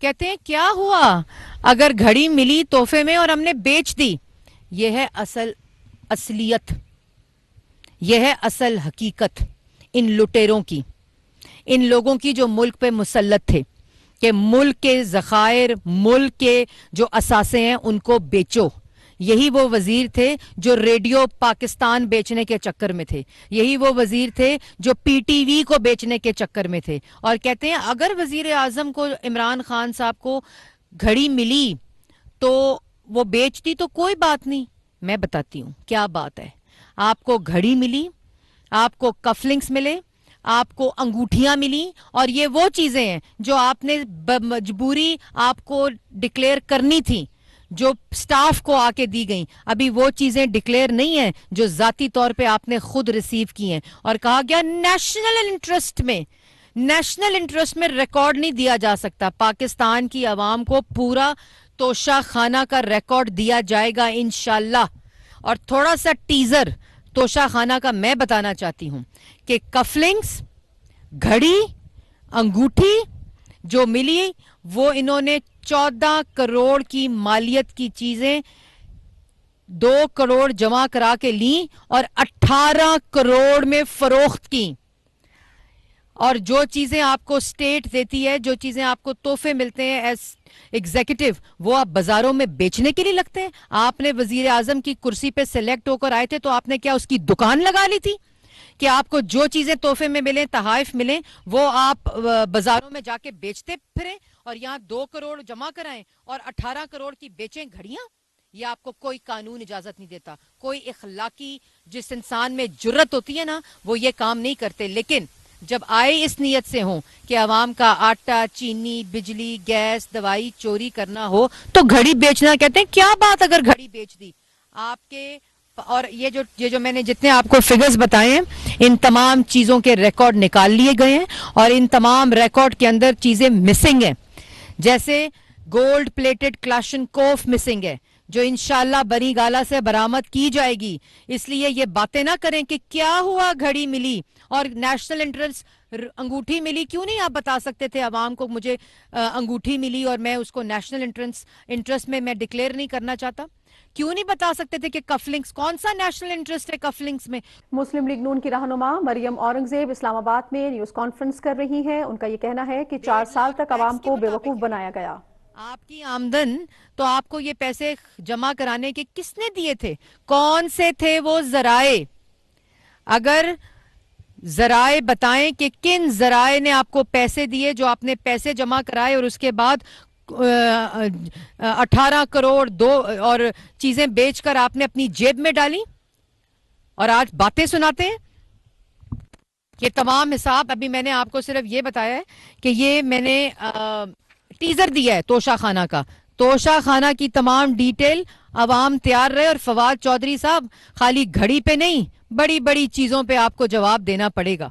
کہتے ہیں کیا ہوا اگر گھڑی ملی تحفے میں اور ہم نے بیچ دی. یہ ہے اصلیت، یہ ہے اصل حقیقت ان لٹیروں کی، ان لوگوں کی جو ملک پہ مسلط تھے کہ ملک کے ذخائر، ملک کے جو اثاثے ہیں ان کو بیچو. یہی وہ وزیر تھے جو ریڈیو پاکستان بیچنے کے چکر میں تھے، یہی وہ وزیر تھے جو پی ٹی وی کو بیچنے کے چکر میں تھے. اور کہتے ہیں اگر وزیر اعظم کو، عمران خان صاحب کو گھڑی ملی تو وہ بیچ دی تو کوئی بات نہیں. میں بتاتی ہوں کیا بات ہے. آپ کو گھڑی ملی، آپ کو کف لنکس ملے، آپ کو انگوٹھیاں ملی، اور یہ وہ چیزیں ہیں جو آپ نے مجبوری آپ کو ڈکلیئر کرنی تھی، جو سٹاف کو آ کے دی گئیں. ابھی وہ چیزیں ڈکلیئر نہیں ہیں جو ذاتی طور پہ آپ نے خود ریسیو کی ہیں. اور کہا گیا نیشنل انٹرسٹ میں، نیشنل انٹرسٹ میں ریکارڈ نہیں دیا جا سکتا. پاکستان کی عوام کو پورا توشہ خانہ کا ریکارڈ دیا جائے گا انشاءاللہ. اور تھوڑا سا ٹیزر توشہ خانہ کا میں بتانا چاہتی ہوں کہ کفلنگس، گھڑی، انگوٹھی جو ملی وہ انہوں نے 14 کروڑ کی مالیت کی چیزیں 2 کروڑ جمع کرا کے لیں اور 18 کروڑ میں فروخت کی. اور جو چیزیں آپ کو اسٹیٹ دیتی ہے، جو چیزیں آپ کو تحفے ملتے ہیں ایز ایگزیکٹو، وہ آپ بازاروں میں بیچنے کے لیے لگتے ہیں. آپ نے وزیر اعظم کی کرسی پہ سلیکٹ ہو کر آئے تھے تو آپ نے کیا اس کی دکان لگا لی تھی کہ آپ کو جو چیزیں تحفے میں ملیں، تحائف ملیں، وہ آپ بازاروں میں جا کے بیچتے پھریں اور یہاں 2 کروڑ جمع کرائیں اور 18 کروڑ کی بیچیں گھڑیاں؟ یہ آپ کو کوئی قانون اجازت نہیں دیتا. کوئی اخلاقی جس انسان میں جرت ہوتی ہے نا، وہ یہ کام نہیں کرتے. لیکن جب آئے اس نیت سے ہوں کہ عوام کا آٹا، چینی، بجلی، گیس، دوائی چوری کرنا ہو تو گھڑی بیچنا، کہتے ہیں کیا بات اگر گھڑی بیچ دی آپ کے. اور یہ جو میں نے جتنے آپ کو فگرز بتائے ہیں، ان تمام چیزوں کے ریکارڈ نکال لیے گئے ہیں اور ان تمام ریکارڈ کے اندر چیزیں مسنگ ہیں. جیسے گولڈ پلیٹڈ کلاشن کوف مسنگ ہے جو انشاءاللہ بنی گالا سے برآمد کی جائے گی. اس لیے یہ باتیں نہ کریں کہ کیا ہوا گھڑی ملی اور نیشنل انٹرسٹ انگوٹھی ملی. کیوں نہیں آپ بتا سکتے تھے عوام کو مجھے انگوٹھی ملی اور میں اس کو نیشنل انٹرسٹ میں ڈکلیئر نہیں کرنا چاہتا؟ کیوں نہیں بتا سکتے تھے کہ کف لنکس کون سا نیشنل انٹرسٹ ہے کف لنکس میں؟ مسلم لیگ نون کی رہنما مریم اورنگزیب اسلام آباد میں نیوز کانفرنس کر رہی ہیں. ان کا یہ کہنا ہے کہ 4 سال تک عوام کو بیوقوف بنایا گیا. آپ کی آمدن تو آپ کو یہ پیسے جمع کرانے کے کس نے دیے تھے؟ کون سے تھے وہ ذرائع؟ اگر ذرائع بتائیں کہ کن ذرائع نے آپ کو پیسے دیے جو آپ نے پیسے جمع کرائے اور اس کے بعد 18 کروڑ اور چیزیں بیچ کر آپ نے اپنی جیب میں ڈالی اور آج باتیں سناتے ہیں. یہ تمام حساب ابھی میں نے آپ کو صرف یہ بتایا ہے کہ یہ میں نے ٹیزر دیا ہے توشہ خانہ کا. توشہ خانہ کی تمام ڈیٹیل عوام تیار رہے. اور فواد چودھری صاحب خالی گھڑی پہ نہیں، بڑی بڑی چیزوں پہ آپ کو جواب دینا پڑے گا.